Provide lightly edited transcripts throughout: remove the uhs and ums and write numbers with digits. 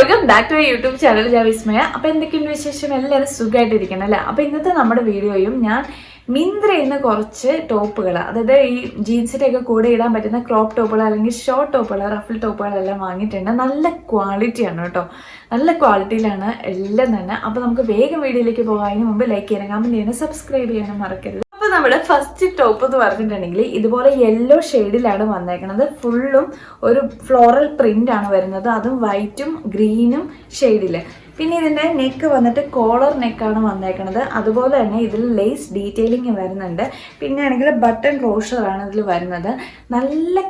Welcome back to YouTube channel. ഞാൻ വിസ്മയ. അപ്പോൾ എന്തൊക്കെയുണ്ട് വിശേഷം? എല്ലാവരും സുഖമായിട്ടിരിക്കണം അല്ലേ? അപ്പോൾ ഇന്നത്തെ നമ്മുടെ വീഡിയോയും ഞാൻ മിന്ത്രയിൽ നിന്ന് കുറച്ച് ടോപ്പുകൾ, അതായത് ഈ ജീൻസിൻ്റെ ഒക്കെ കൂടെ ഇടാൻ പറ്റുന്ന ക്രോപ്പ് ടോപ്പുകൾ അല്ലെങ്കിൽ ഷോർട്ട് ടോപ്പുകൾ, റഫിൾ ടോപ്പുകളെല്ലാം വാങ്ങിയിട്ടുണ്ട്. നല്ല ക്വാളിറ്റിയാണ് കേട്ടോ, നല്ല ക്വാളിറ്റിയിലാണ് എല്ലാം തന്നെ. അപ്പോൾ നമുക്ക് വേഗം വീഡിയോയിലേക്ക് പോകാം. അതിന് മുമ്പ് ലൈക്ക് ചെയ്യണം, കമൻറ്റ് ചെയ്യണം, സബ്സ്ക്രൈബ് ചെയ്യാനും മറക്കരുത്. അപ്പോൾ നമ്മുടെ ഫസ്റ്റ് ടോപ്പ് എന്ന് പറഞ്ഞിട്ടുണ്ടെങ്കിൽ ഇതുപോലെ യെല്ലോ ഷെയ്ഡിലാണ് വന്നേക്കുന്നത്. ഫുള്ളും ഒരു ഫ്ലോറൽ പ്രിന്റ് ആണ് വരുന്നത്, അതും വൈറ്റും ഗ്രീനും ഷെയ്ഡിൽ. പിന്നെ ഇതിൻ്റെ നെക്ക് വന്നിട്ട് കോളർ നെക്കാണ് വന്നേക്കുന്നത്. അതുപോലെ തന്നെ ഇതിൽ ലേസ് ഡീറ്റെയിലിംഗ് വരുന്നുണ്ട്. പിന്നെ ആണെങ്കിൽ ബട്ടൺ ക്ലോഷറാണ് ഇതിൽ വരുന്നത്. നല്ല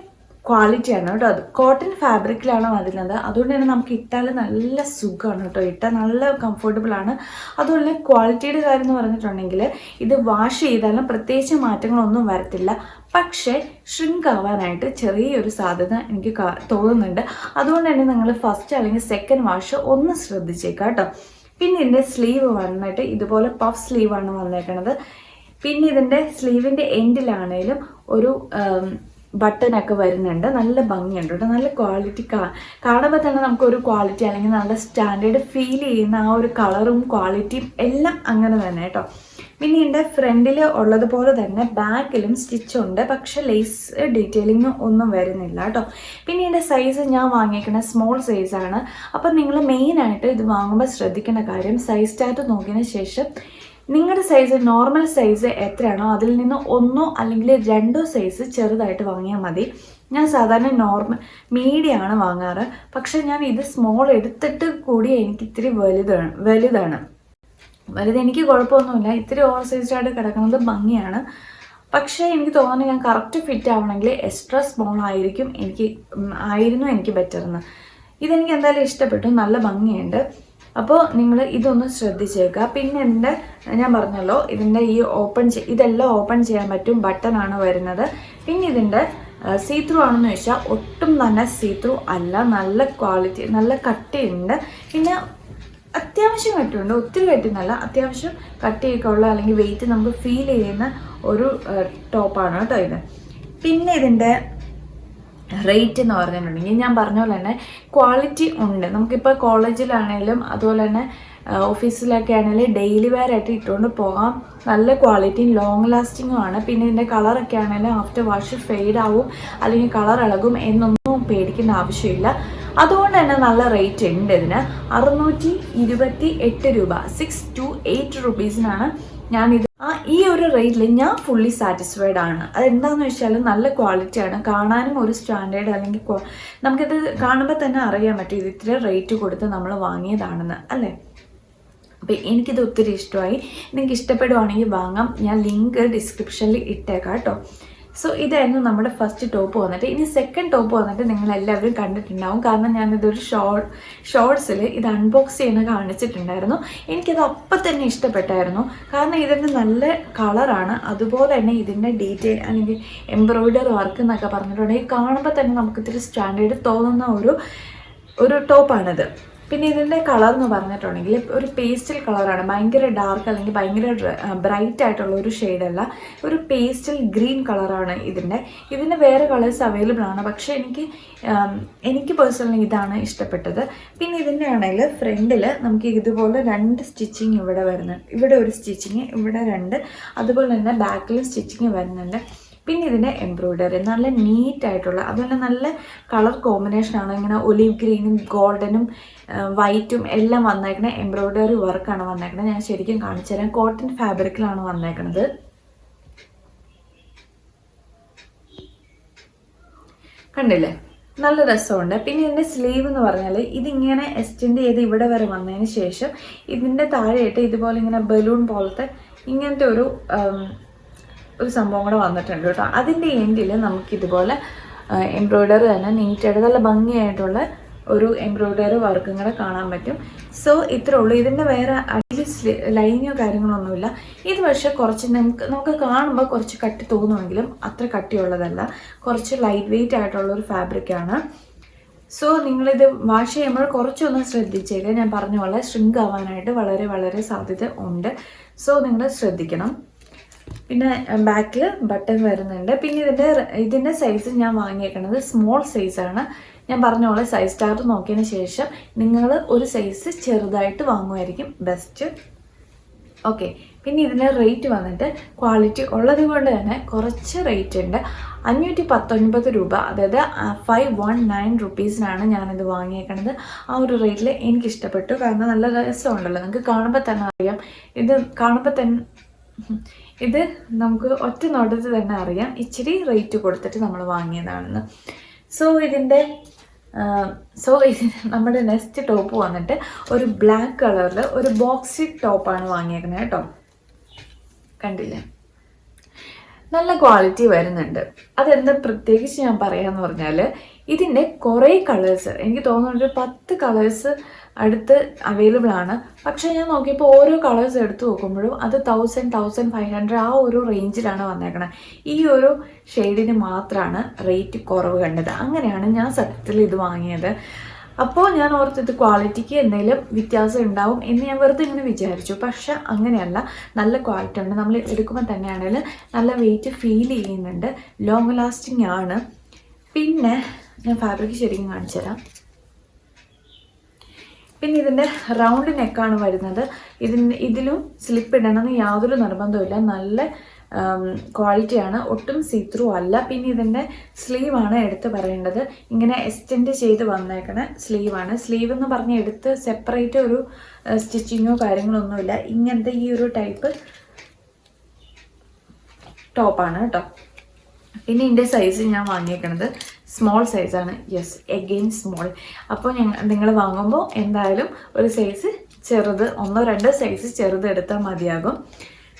ക്വാളിറ്റിയാണ് കേട്ടോ. അത് കോട്ടൺ ഫാബ്രിക്കിലാണ് വരുന്നത്. അതുകൊണ്ട് തന്നെ നമുക്ക് ഇട്ടാൽ നല്ല സുഖമാണ് കേട്ടോ, ഇട്ടാൽ നല്ല കംഫർട്ടബിൾ ആണ്. അതുപോലെ തന്നെ ക്വാളിറ്റിയുടെ കാര്യം എന്ന് പറഞ്ഞിട്ടുണ്ടെങ്കിൽ ഇത് വാഷ് ചെയ്താലും പ്രത്യേകിച്ച് മാറ്റങ്ങളൊന്നും വരത്തില്ല. പക്ഷേ ഷ്രിങ്ക് ആവാനായിട്ട് ചെറിയൊരു സാധ്യത എനിക്ക് തോന്നുന്നുണ്ട്. അതുകൊണ്ട് തന്നെ നിങ്ങൾ ഫസ്റ്റ് അല്ലെങ്കിൽ സെക്കൻഡ് വാഷ് ഒന്ന് ശ്രദ്ധിച്ചേക്കാം കേട്ടോ. പിന്നെ ഇതിൻ്റെ സ്ലീവ് വന്നിട്ട് ഇതുപോലെ പഫ് സ്ലീവാണ് വന്നേക്കുന്നത്. പിന്നെ ഇതിൻ്റെ സ്ലീവിൻ്റെ എൻഡിലാണേലും ഒരു ബട്ടനൊക്കെ വരുന്നുണ്ട്. നല്ല ഭംഗിയുണ്ട് കേട്ടോ, നല്ല ക്വാളിറ്റി. കാണുമ്പോൾ തന്നെ നമുക്കൊരു ക്വാളിറ്റി അല്ലെങ്കിൽ നല്ല സ്റ്റാൻഡേർഡ് ഫീൽ ചെയ്യുന്ന ആ ഒരു കളറും ക്വാളിറ്റിയും എല്ലാം അങ്ങനെ തന്നെ കേട്ടോ. പിന്നെ ഇതിൻ്റെ ഫ്രണ്ടിൽ ഉള്ളതുപോലെ തന്നെ ബാക്കിലും സ്റ്റിച്ചുണ്ട്, പക്ഷെ ലേസ് ഡീറ്റെയിലിംഗ് ഒന്നും വരുന്നില്ല കേട്ടോ. പിന്നെ ഇതിൻ്റെ സൈസ് ഞാൻ വാങ്ങിയിരിക്കുന്ന സ്മോൾ സൈസാണ്. അപ്പം നിങ്ങൾ മെയിനായിട്ട് ഇത് വാങ്ങുമ്പോൾ ശ്രദ്ധിക്കേണ്ട കാര്യം, സൈസ് ചാർട്ട് നോക്കിയതിന് ശേഷം നിങ്ങളുടെ സൈസ് നോർമൽ സൈസ് എത്രയാണോ അതിൽ നിന്ന് ഒന്നോ അല്ലെങ്കിൽ രണ്ടോ സൈസ് ചെറുതായിട്ട് വാങ്ങിയാൽ മതി. ഞാൻ സാധാരണ മീഡിയമാണ് വാങ്ങാറ്, പക്ഷെ ഞാൻ ഇത് സ്മോൾ എടുത്തിട്ട് കൂടി എനിക്ക് ഇത്തിരി വലുതാണ്. എനിക്ക് കുഴപ്പമൊന്നുമില്ല, ഇത്തിരി ഓവർ സൈസ്ഡായിട്ട് കിടക്കുന്നത് ഭംഗിയാണ്. പക്ഷേ എനിക്ക് തോന്നുന്നു ഞാൻ കറക്റ്റ് ഫിറ്റ് ആവണമെങ്കിൽ എക്സ്ട്രാ സ്മോൾ ആയിരുന്നു എനിക്ക് ബെറ്റർന്ന്. ഇതെനിക്ക് എന്തായാലും ഇഷ്ടപ്പെട്ടു, നല്ല ഭംഗിയുണ്ട്. അപ്പോൾ നിങ്ങൾ ഇതൊന്ന് ശ്രദ്ധിച്ചേക്കുക. പിന്നെ ഞാൻ പറഞ്ഞല്ലോ ഇതിൻ്റെ ഈ ഇതെല്ലാം ഓപ്പൺ ചെയ്യാൻ പറ്റും, ബട്ടണാണ് വരുന്നത്. പിന്നെ ഇതിൻ്റെ സീത്രൂ ആണെന്ന് ചോദിച്ചാൽ ഒട്ടും തന്നെ സീത്രൂ അല്ല, നല്ല ക്വാളിറ്റി, നല്ല കട്ടിയുണ്ട്. പിന്നെ അത്യാവശ്യം കട്ടിയുണ്ട്, ഒത്തിരി കട്ടിയെന്നല്ല, അത്യാവശ്യം കട്ടിയൊക്കെ ഉള്ള അല്ലെങ്കിൽ വെയിറ്റ് നമുക്ക് ഫീൽ ചെയ്യുന്ന ഒരു ടോപ്പാണ് കേട്ടോ ഇത്. പിന്നെ ഇതിൻ്റെ റേറ്റ് എന്ന് പറഞ്ഞിട്ടുണ്ടെങ്കിൽ ഞാൻ പറഞ്ഞ പോലെ തന്നെ ക്വാളിറ്റി ഉണ്ട്. നമുക്കിപ്പോൾ കോളേജിലാണെങ്കിലും അതുപോലെ തന്നെ ഓഫീസിലൊക്കെ ആണെങ്കിലും ഡെയിലി വെയർ ആയിട്ട് ഇട്ടുകൊണ്ട് പോകാം. നല്ല ക്വാളിറ്റിയും ലോങ് ലാസ്റ്റിങ്ങും ആണ്. പിന്നെ ഇതിൻ്റെ കളറൊക്കെ ആണെങ്കിലും ആഫ്റ്റർ വാഷ് ഫെയ്ഡ് ആവും അല്ലെങ്കിൽ കളർ ഇളകും എന്നൊന്നും പേടിക്കേണ്ട ആവശ്യമില്ല. അതുകൊണ്ട് തന്നെ നല്ല റേറ്റ് ഉണ്ട് ഇതിന്. 628 രൂപ, 628 റുപ്പീസിനാണ് ഞാനിത്. ഈ ഒരു റേറ്റിൽ ഞാൻ ഫുള്ളി സാറ്റിസ്ഫൈഡ് ആണ്. അതെന്താണെന്ന് വെച്ചാൽ നല്ല ക്വാളിറ്റിയാണ്, കാണാനും ഒരു സ്റ്റാൻഡേർഡ് അല്ലെങ്കിൽ നമുക്കിത് കാണുമ്പോൾ തന്നെ അറിയാൻ പറ്റും ഇത് ഇത്ര റേറ്റ് കൊടുത്ത് നമ്മൾ വാങ്ങിയതാണെന്ന് അല്ലേ. അപ്പോൾ എനിക്കിത് ഒത്തിരി ഇഷ്ടമായി. നിങ്ങൾക്ക് ഇഷ്ടപ്പെടുവാണെങ്കിൽ വാങ്ങാം, ഞാൻ ലിങ്ക് ഡിസ്ക്രിപ്ഷനിൽ ഇട്ടേക്കാം കേട്ടോ. സോ ഇതായിരുന്നു നമ്മുടെ ഫസ്റ്റ് ടോപ്പ് വന്നിട്ട്. ഇനി സെക്കൻഡ് ടോപ്പ് വന്നിട്ട് നിങ്ങളെല്ലാവരും കണ്ടിട്ടുണ്ടാവും, കാരണം ഞാനിതൊരു ഷോർട്സിൽ ഇത് അൺബോക്സ് ചെയ്യുന്ന കാണിച്ചിട്ടുണ്ടായിരുന്നു. എനിക്കത് അപ്പം തന്നെ ഇഷ്ടപ്പെട്ടായിരുന്നു, കാരണം ഇതിൻ്റെ നല്ല കളറാണ്. അതുപോലെ തന്നെ ഇതിൻ്റെ ഡീറ്റെയിൽ അല്ലെങ്കിൽ എംബ്രോയ്ഡറി വർക്ക് എന്നൊക്കെ പറഞ്ഞിട്ടുണ്ടെങ്കിൽ കാണുമ്പോൾ തന്നെ നമുക്ക് ഇത്തിരി സ്റ്റാൻഡേർഡ് തോന്നുന്ന ഒരു ടോപ്പാണിത്. പിന്നെ ഇതിൻ്റെ കളർ എന്ന് പറഞ്ഞിട്ടുണ്ടെങ്കിൽ ഒരു പേസ്റ്റൽ കളറാണ്, ഭയങ്കര ഡാർക്ക് അല്ലെങ്കിൽ ഭയങ്കര ബ്രൈറ്റ് ആയിട്ടുള്ള ഒരു ഷെയ്ഡല്ല, ഒരു പേസ്റ്റൽ ഗ്രീൻ കളറാണ് ഇതിൻ്റെ വേറെ കളേഴ്സ് അവൈലബിൾ ആണ്, പക്ഷേ എനിക്ക് പേഴ്സണലി ഇതാണ് ഇഷ്ടപ്പെട്ടത്. പിന്നെ ഇതിൻ്റെ ആണെങ്കിൽ ഫ്രണ്ടിൽ നമുക്ക് ഇതുപോലെ 2 സ്റ്റിച്ചിങ് ഇവിടെ വരുന്നുണ്ട്, ഇവിടെ ഒരു സ്റ്റിച്ചിങ്, ഇവിടെ 2, അതുപോലെ തന്നെ ബാക്കിലും സ്റ്റിച്ചിങ് വരുന്നുണ്ട്. പിന്നെ ഇതിൻ്റെ എംബ്രോയ്ഡറി നല്ല നീറ്റായിട്ടുള്ള, അതുപോലെ നല്ല കളർ കോമ്പിനേഷനാണ്, ഇങ്ങനെ ഒലിവ് ഗ്രീനും ഗോൾഡനും വൈറ്റും എല്ലാം വന്നേക്കണ എംബ്രോയ്ഡറി വർക്കാണ് വന്നേക്കണത്. ഞാൻ ശരിക്കും കാണിച്ചു തരാം. കോട്ടൺ ഫാബ്രിക്കിലാണ് വന്നേക്കണത്. കണ്ടില്ലേ, നല്ല രസമുണ്ട്. പിന്നെ ഇതിൻ്റെ സ്ലീവ് എന്ന് പറഞ്ഞാൽ ഇതിങ്ങനെ എക്സ്റ്റെൻഡ് ചെയ്ത് ഇവിടെ വരെ വന്നതിന് ശേഷം ഇതിൻ്റെ താഴെയായിട്ട് ഇതുപോലെ ഇങ്ങനെ ബലൂൺ പോലത്തെ ഇങ്ങനത്തെ ഒരു സംഭവം കൂടെ വന്നിട്ടുണ്ട് കേട്ടോ. അതിൻ്റെ എൻഡിൽ നമുക്കിതുപോലെ എംബ്രോയ്ഡറി തന്നെ നീറ്റായിട്ട് നല്ല ഭംഗിയായിട്ടുള്ള ഒരു എംബ്രോയ്ഡറി വർക്കും കൂടെ കാണാൻ പറ്റും. സോ ഇത്രേ ഉള്ളൂ. ഇതിൻ്റെ വേറെ അടിയിൽ ലൈനോ കാര്യങ്ങളൊന്നുമില്ല. ഇത് പക്ഷേ കുറച്ച് നമുക്ക് കാണുമ്പോൾ കുറച്ച് കട്ടി തോന്നുമെങ്കിലും അത്ര കട്ടിയുള്ളതല്ല, കുറച്ച് ലൈറ്റ് വെയിറ്റ് ആയിട്ടുള്ളൊരു ഫാബ്രിക്കാണ്. സോ നിങ്ങളിത് വാഷ് ചെയ്യുമ്പോൾ കുറച്ചൊന്ന് ശ്രദ്ധിച്ചേക്കുക. ഞാൻ പറഞ്ഞ പോലെ ഷ്രിങ്ക് ആവാനായിട്ട് വളരെ വളരെ സാധ്യത ഉണ്ട്. സോ നിങ്ങൾ ശ്രദ്ധിക്കണം. പിന്നെ ബാക്കിൽ ബട്ടൺ വരുന്നുണ്ട്. പിന്നെ ഇതിൻ്റെ സൈസ് ഞാൻ വാങ്ങിയേക്കുന്നത് സ്മോൾ സൈസാണ്. ഞാൻ പറഞ്ഞ പോലെ സൈസ് ചാർട്ട് നോക്കിയതിന് ശേഷം നിങ്ങൾ ഒരു സൈസ് ചെറുതായിട്ട് വാങ്ങുമായിരിക്കും ബെസ്റ്റ്. ഓക്കെ, പിന്നെ ഇതിൻ്റെ റേറ്റ് വന്നിട്ട് ക്വാളിറ്റി ഉള്ളത് കൊണ്ട് തന്നെ കുറച്ച് റേറ്റ് ഉണ്ട്. 519 രൂപ, അതായത് 519 റുപ്പീസിനാണ് ഞാനിത് വാങ്ങിയേക്കണത്. ആ ഒരു റേറ്റിൽ എനിക്കിഷ്ടപ്പെട്ടു. കാരണം നല്ല രസമുണ്ടല്ലോ, നിങ്ങൾക്ക് കാണുമ്പോൾ തന്നെ അറിയാം. ഇത് നമുക്ക് ഒറ്റ നോട്ടത്തിൽ തന്നെ അറിയാം ഇച്ചിരി റേറ്റ് കൊടുത്തിട്ട് നമ്മൾ വാങ്ങിയതാണെന്ന്. സോ നമ്മുടെ നെക്സ്റ്റ് ടോപ്പ് വന്നിട്ട് ഒരു ബ്ലാക്ക് കളറിൽ ഒരു ബോക്സി ടോപ്പാണ് വാങ്ങിയേക്കുന്നത് കേട്ടോ. കണ്ടില്ലേ, നല്ല ക്വാളിറ്റി വരുന്നുണ്ട്. അതെന്താ പ്രത്യേകിച്ച് ഞാൻ പറയാന്ന് പറഞ്ഞാൽ ഇതിൻ്റെ കുറേ കളേഴ്സ്, എനിക്ക് തോന്നുന്നൊരു 10 കളേഴ്സ് അടുത്ത് അവൈലബിൾ ആണ്. പക്ഷേ ഞാൻ നോക്കിയപ്പോൾ ഓരോ കളേഴ്സ് എടുത്ത് നോക്കുമ്പോഴും അത് 1500 ആ ഒരു റേഞ്ചിലാണ് വന്നേക്കണത്. ഈ ഒരു ഷെയ്ഡിന് മാത്രമാണ് റേറ്റ് കുറവ് കണ്ടത്. അങ്ങനെയാണ് ഞാൻ സത്യത്തിൽ ഇത് വാങ്ങിയത്. അപ്പോൾ ഞാൻ ഓർത്തത് ക്വാളിറ്റിക്ക് എന്തെങ്കിലും വ്യത്യാസം ഉണ്ടാവും എന്ന് ഞാൻ വെറുതെ ഇങ്ങനെ വിചാരിച്ചു. പക്ഷെ അങ്ങനെയല്ല, നല്ല ക്വാളിറ്റി ഉണ്ട്. നമ്മൾ എടുക്കുമ്പോൾ തന്നെയാണെങ്കിൽ നല്ല വെയിറ്റ് ഫീൽ ചെയ്യുന്നുണ്ട്, ലോങ് ലാസ്റ്റിംഗ് ആണ്. പിന്നെ ഞാൻ ഫാബ്രിക് ശരിക്കും കാണിച്ചു തരാം. പിന്നെ ഇതിൻ്റെ റൗണ്ട് നെക്കാണ് വരുന്നത്. ഇതിലും സ്ലിപ്പ് ഇടണമെന്ന് യാതൊരു നിർബന്ധമില്ല. നല്ല ക്വാളിറ്റിയാണ്, ഒട്ടും സീത്രൂ അല്ല. പിന്നെ ഇതിൻ്റെ സ്ലീവാണ് എടുത്ത് പറയേണ്ടത്. ഇങ്ങനെ എക്സ്റ്റെൻഡ് ചെയ്ത് വന്നേക്കണ സ്ലീവാണ്. സ്ലീവ് എന്ന് പറഞ്ഞ് എടുത്ത് സെപ്പറേറ്റ് ഒരു സ്റ്റിച്ചിങ്ങോ കാര്യങ്ങളൊന്നുമില്ല. ഇങ്ങനത്തെ ഈ ഒരു ടൈപ്പ് ടോപ്പാണ് കേട്ടോ. പിന്നെ ഇതിൻ്റെ സൈസ് ഞാൻ വാങ്ങിയേക്കണത് സ്മോൾ സൈസാണ്. Yes, again small. അപ്പോൾ നിങ്ങൾ വാങ്ങുമ്പോൾ എന്തായാലും ഒരു സൈസ് ചെറുത്, 1-2 സൈസ് ചെറുത് എടുത്താൽ മതിയാകും.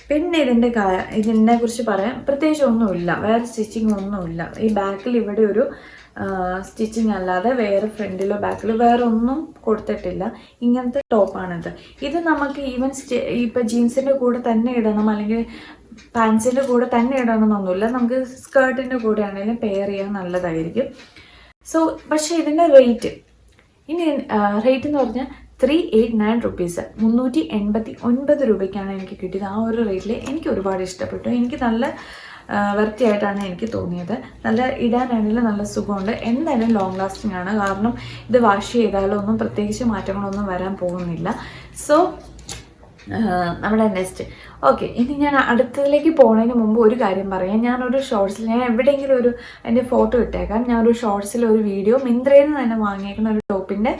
പിന്നെ ഇതിനെ കുറിച്ച് പറയാൻ പ്രത്യേകിച്ച് ഒന്നുമില്ല, വേറെ സ്റ്റിച്ചിങ് ഒന്നുമില്ല. ഈ ബാക്കിൽ ഇവിടെ ഒരു സ്റ്റിച്ചിങ് അല്ലാതെ വേറെ ഫ്രണ്ടിലോ ബാക്കിലോ വേറെ ഒന്നും കൊടുത്തിട്ടില്ല. ഇങ്ങനത്തെ ടോപ്പാണിത്. ഇത് നമുക്ക് ഈവൻ ഇപ്പം ജീൻസിൻ്റെ കൂടെ തന്നെ ഇടണം, അല്ലെങ്കിൽ പാൻസിൻ്റെ കൂടെ തന്നെ ഇടണമെന്നൊന്നുമില്ല. നമുക്ക് സ്കേർട്ടിൻ്റെ കൂടെ ആണെങ്കിലും പെയർ ചെയ്യാൻ നല്ലതായിരിക്കും. സോ പക്ഷേ ഇതിൻ്റെ റേറ്റ് എന്ന് പറഞ്ഞാൽ 389 റുപ്പീസ്, 389 രൂപയ്ക്കാണ് എനിക്ക് കിട്ടിയത്. ആ ഒരു റേറ്റിൽ എനിക്ക് ഒരുപാട് ഇഷ്ടപ്പെട്ടു. എനിക്ക് നല്ല വൃത്തിയായിട്ടാണ് എനിക്ക് തോന്നിയത്. നല്ല ഇടാനാണെങ്കിലും നല്ല സുഖമുണ്ട്. എന്തായാലും ലോങ് ലാസ്റ്റിംഗ് ആണ്. കാരണം ഇത് വാഷ് ചെയ്താലും ഒന്നും പ്രത്യേകിച്ച് മാറ്റങ്ങളൊന്നും വരാൻ പോകുന്നില്ല. സോ നമ്മുടെ നെക്സ്റ്റ് ഓക്കെ, ഇനി ഞാൻ അടുത്തതിലേക്ക് പോകുന്നതിന് മുമ്പ് ഒരു കാര്യം പറയാം. ഞാനൊരു ഷോർട്സിൽ, ഞാൻ എവിടെയെങ്കിലും ഒരു അതിൻ്റെ ഫോട്ടോ ഇട്ടേക്കാം. ഞാനൊരു ഷോർട്സിൽ ഒരു വീഡിയോ മിന്ത്രയിൽ നിന്ന് തന്നെ വാങ്ങിയേക്കുന്ന ഒരു ടോപ്പിൻ്റെ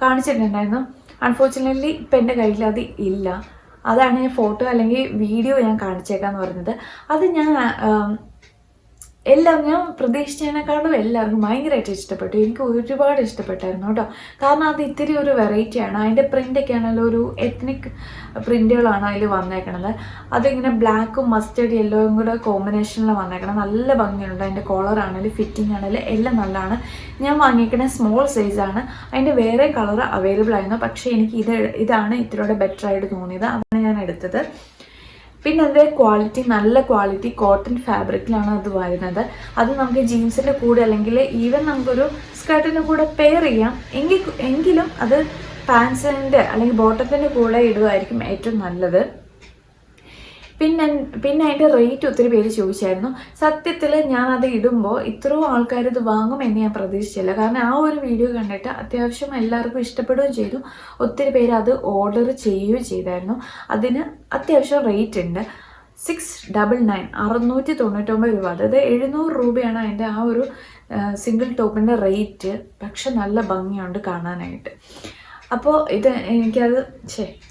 കാണിച്ചിട്ടുണ്ടായിരുന്നു. അൺഫോർച്ചുനേറ്റ്ലി ഇപ്പം എൻ്റെ കയ്യിൽ അത് ഇല്ല. അതാണ് ഞാൻ ഫോട്ടോ അല്ലെങ്കിൽ വീഡിയോ ഞാൻ കാണിച്ചേക്കാന്ന് പറഞ്ഞത്. അത് ഞാൻ പ്രതീക്ഷിച്ചതിനേക്കാളും എല്ലാവർക്കും ഭയങ്കരമായിട്ട് ഇഷ്ടപ്പെട്ടു. എനിക്ക് ഒരുപാട് ഇഷ്ടപ്പെട്ടായിരുന്നു കേട്ടോ. കാരണം അത് ഇത്തിരി ഒരു വെറൈറ്റിയാണ്. അതിൻ്റെ പ്രിൻ്റൊക്കെ ആണെങ്കിലും ഒരു എത്നിക് പ്രിൻ്റുകളാണ് അതിൽ വന്നേക്കണത്. അതിങ്ങനെ ബ്ലാക്കും മസ്റ്റേർഡ് യെല്ലോയും കൂടെ കോമ്പിനേഷനിൽ വന്നേക്കണം. നല്ല ഭംഗിയുണ്ട്. അതിൻ്റെ കോളർ ആണെങ്കിലും ഫിറ്റിംഗ് ആണെങ്കിലും എല്ലാം നല്ലതാണ്. ഞാൻ വാങ്ങിയിരിക്കുന്നത് സ്മോൾ സൈസാണ്. അതിൻ്റെ വേറെ കളർ അവൈലബിൾ ആയിരുന്നു. പക്ഷേ എനിക്ക് ഇതാണ് ഇത്തിരിയുടെ ബെറ്റർ ആയിട്ട് തോന്നിയത്. അതാണ് ഞാൻ എടുത്തത്. പിന്നെ അതിൻ്റെ ക്വാളിറ്റി നല്ല ക്വാളിറ്റി കോട്ടൺ ഫാബ്രിക്കിലാണ് അത് വരുന്നത്. അത് നമുക്ക് ജീൻസിൻ്റെ കൂടെ അല്ലെങ്കിൽ ഈവൻ നമുക്കൊരു സ്കേർട്ടിൻ്റെ കൂടെ പെയർ ചെയ്യാം. എങ്കിലും അത് പാൻസിൻ്റെ അല്ലെങ്കിൽ ബോട്ടത്തിൻ്റെ കൂടെ ഇടുമായിരിക്കും ഏറ്റവും നല്ലത്. പിന്നെ അതിൻ്റെ റേറ്റ് ഒത്തിരി പേര് ചോദിച്ചായിരുന്നു. സത്യത്തിൽ ഞാനത് ഇടുമ്പോൾ ഇത്രയും ആൾക്കാർ ഇത് വാങ്ങുമെന്ന് ഞാൻ പ്രതീക്ഷിച്ചില്ല. കാരണം ആ ഒരു വീഡിയോ കണ്ടിട്ട് അത്യാവശ്യം എല്ലാവർക്കും ഇഷ്ടപ്പെടുകയും ചെയ്തു. ഒത്തിരി പേര് അത് ഓർഡർ ചെയ്യുകയും ചെയ്തായിരുന്നു. അതിന് അത്യാവശ്യം റേറ്റ് ഉണ്ട്. 699 699 രൂപ, അതായത് 700 രൂപയാണ് അതിൻ്റെ ആ ഒരു സിംഗിൾ ടോപ്പിൻ്റെ റേറ്റ്. പക്ഷെ നല്ല ഭംഗിയുണ്ട് കാണാനായിട്ട്. അപ്പോൾ എനിക്കത്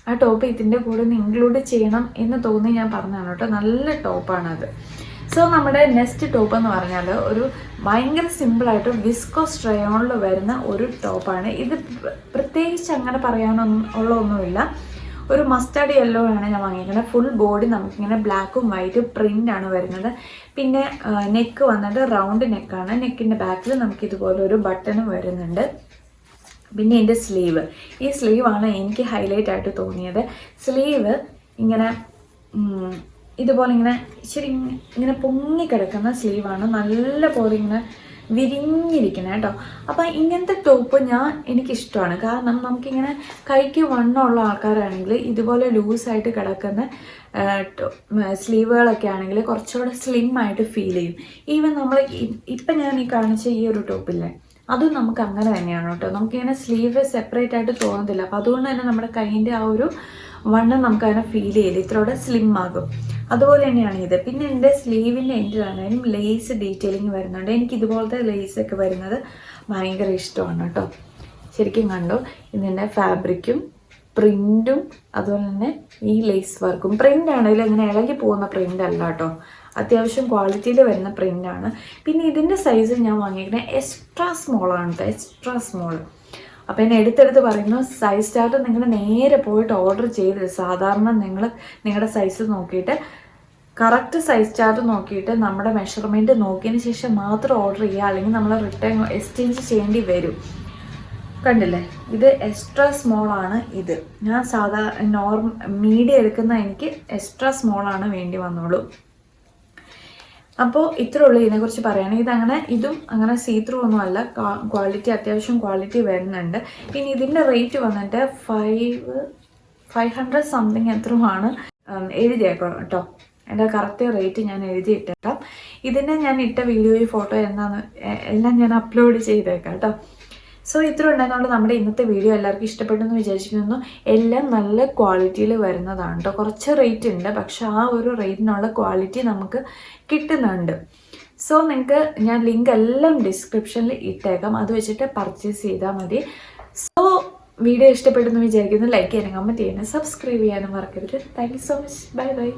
ആ ടോപ്പ് ഇതിൻ്റെ കൂടെ ഒന്ന് ഇൻക്ലൂഡ് ചെയ്യണം എന്ന് തോന്നി ഞാൻ പറഞ്ഞതാണ് കേട്ടോ. നല്ല ടോപ്പാണത്. സോ നമ്മുടെ നെക്സ്റ്റ് ടോപ്പ് എന്ന് പറഞ്ഞാൽ ഒരു ഭയങ്കര സിമ്പിളായിട്ട് വിസ്കോസ് റയോണിൽ വരുന്ന ഒരു ടോപ്പാണ്. ഇത് പ്രത്യേകിച്ച് അങ്ങനെ പറയാനുള്ള ഒന്നുമില്ല. ഒരു മസ്റ്റാർഡ് യെല്ലോ ആണ് ഞാൻ വാങ്ങിയിരിക്കുന്നത്. ഫുൾ ബോഡി നമുക്കിങ്ങനെ ബ്ലാക്കും വൈറ്റും പ്രിൻ്റാണ് വരുന്നത്. പിന്നെ നെക്ക് വന്നിട്ട് റൗണ്ട് നെക്കാണ്. നെക്കിൻ്റെ ബാക്കിൽ നമുക്കിതുപോലെ ഒരു ബട്ടണും വരുന്നുണ്ട്. പിന്നെ എൻ്റെ ഈ സ്ലീവാണ് എനിക്ക് ഹൈലൈറ്റ് ആയിട്ട് തോന്നിയത്. സ്ലീവ് ഇങ്ങനെ ഇതുപോലെ ഇങ്ങനെ ഇച്ചിരി ഇങ്ങനെ പൊങ്ങിക്കിടക്കുന്ന സ്ലീവാണ്. നല്ല പോലെ ഇങ്ങനെ വിരിഞ്ഞിരിക്കണം കേട്ടോ. അപ്പം ഇങ്ങനത്തെ ടോപ്പ് എനിക്കിഷ്ടമാണ്. കാരണം നമുക്കിങ്ങനെ കൈക്ക് വണ്ണമുള്ള ആൾക്കാരാണെങ്കിൽ ഇതുപോലെ ലൂസായിട്ട് കിടക്കുന്ന സ്ലീവുകളൊക്കെ ആണെങ്കിൽ കുറച്ചുകൂടെ സ്ലിം ആയിട്ട് ഫീൽ ചെയ്യും. ഈവൻ നമ്മൾ ഇപ്പം ഞാൻ ഈ കാണിച്ച ഈ ഒരു ടോപ്പില്ലേ, അതും നമുക്ക് അങ്ങനെ തന്നെയാണ് കേട്ടോ. നമുക്കിങ്ങനെ സ്ലീവ് സെപ്പറേറ്റ് ആയിട്ട് തോന്നത്തില്ല. അപ്പോൾ അതുകൊണ്ട് തന്നെ നമ്മുടെ കൈയിൻ്റെ ആ ഒരു വണ്ണം നമുക്കതിനെ ഫീൽ ചെയ്യില്ല, ഇത്രയോടെ സ്ലിം ആകും. അതുപോലെ തന്നെയാണ് ഇത്. പിന്നെ എൻ്റെ സ്ലീവിൻ്റെ എൻഡിലാണെങ്കിലും ലേസ് ഡീറ്റെയിലിങ് വരുന്നുണ്ട്. എനിക്ക് ഇതുപോലത്തെ ലേസൊക്കെ വരുന്നത് ഭയങ്കര ഇഷ്ടമാണ് കേട്ടോ. ശരിക്കും കണ്ടോ, ഇതിൻ്റെ ഫാബ്രിക്കും പ്രിൻറ്റും അതുപോലെ തന്നെ ഈ ലേസ് വർക്കും. പ്രിൻ്റ് ആണെങ്കിലും ഇങ്ങനെ ഇളകി പോകുന്ന പ്രിൻ്റ് അല്ല കേട്ടോ, അത്യാവശ്യം ക്വാളിറ്റിയിൽ വരുന്ന പ്രിൻ്റാണ്. പിന്നെ ഇതിൻ്റെ സൈസ് ഞാൻ വാങ്ങിയിരിക്കുന്നത് എക്സ്ട്രാ സ്മോളാണ് കേട്ടോ, എക്സ്ട്രാ സ്മോൾ. അപ്പോൾ എന്നെ എടുത്തെടുത്ത് പറയുന്നു, സൈസ് ചാർട്ട് നിങ്ങൾ നേരെ പോയിട്ട് ഓർഡർ ചെയ്ത് സാധാരണ നിങ്ങൾ നിങ്ങളുടെ സൈസ് നോക്കിയിട്ട് കറക്റ്റ് സൈസ് ചാർട്ട് നോക്കിയിട്ട് നമ്മുടെ മെഷർമെൻറ്റ് നോക്കിയതിന് ശേഷം മാത്രം ഓർഡർ ചെയ്യുക, അല്ലെങ്കിൽ നമ്മൾ റിട്ടേൺ എക്സ്ചേഞ്ച് ചെയ്യേണ്ടി വരും. കണ്ടില്ലേ, ഇത് എക്സ്ട്രാ സ്മോൾ ആണ്. ഇത് ഞാൻ മീഡിയം എടുക്കുന്ന എനിക്ക് എക്സ്ട്രാ സ്മോൾ ആണ് വേണ്ടി വന്നോളൂ. അപ്പോൾ ഇത്രേ ഉള്ളൂ ഇതിനെക്കുറിച്ച് പറയുകയാണെങ്കിൽ. ഇതും അങ്ങനെ സീ ത്രൂ ഒന്നും അല്ല, ക്വാളിറ്റി അത്യാവശ്യം ക്വാളിറ്റി വരുന്നുണ്ട്. പിന്നെ ഇതിൻ്റെ റേറ്റ് വന്നിട്ട് 500 സംതിങ് എത്രയുമാണ് എഴുതിയേക്കാം കേട്ടോ. എൻ്റെ കറക്റ്റ് റേറ്റ് ഞാൻ എഴുതിയിട്ടേക്കാം. ഇതിൻ്റെ ഞാൻ ഇട്ട വീഡിയോയും ഫോട്ടോ എല്ലാം ഞാൻ അപ്ലോഡ് ചെയ്തേക്കാം കേട്ടോ. സോ ഇത്ര ഉണ്ടായിരുന്നുകൊണ്ട് നമ്മുടെ ഇന്നത്തെ വീഡിയോ എല്ലാവർക്കും ഇഷ്ടപ്പെട്ടെന്ന് വിചാരിക്കുന്നു. എല്ലാം നല്ല ക്വാളിറ്റിയിൽ വരുന്നതാണ് കേട്ടോ. കുറച്ച് റേറ്റ് ഉണ്ട്, പക്ഷെ ആ ഒരു റേറ്റിനുള്ള ക്വാളിറ്റി നമുക്ക് കിട്ടുന്നുണ്ട്. സോ നിങ്ങൾക്ക് ഞാൻ ലിങ്ക് എല്ലാം ഡിസ്ക്രിപ്ഷനിൽ ഇട്ടേക്കാം, അത് വെച്ചിട്ട് പർച്ചേസ് ചെയ്താൽ മതി. സോ വീഡിയോ ഇഷ്ടപ്പെട്ടെന്ന് വിചാരിക്കുന്നു. ലൈക്ക് ചെയ്യാനും കമൻറ്റ് ചെയ്യാനും സബ്സ്ക്രൈബ് ചെയ്യാനും മറക്കരുത്. Thank you so much. Bye bye.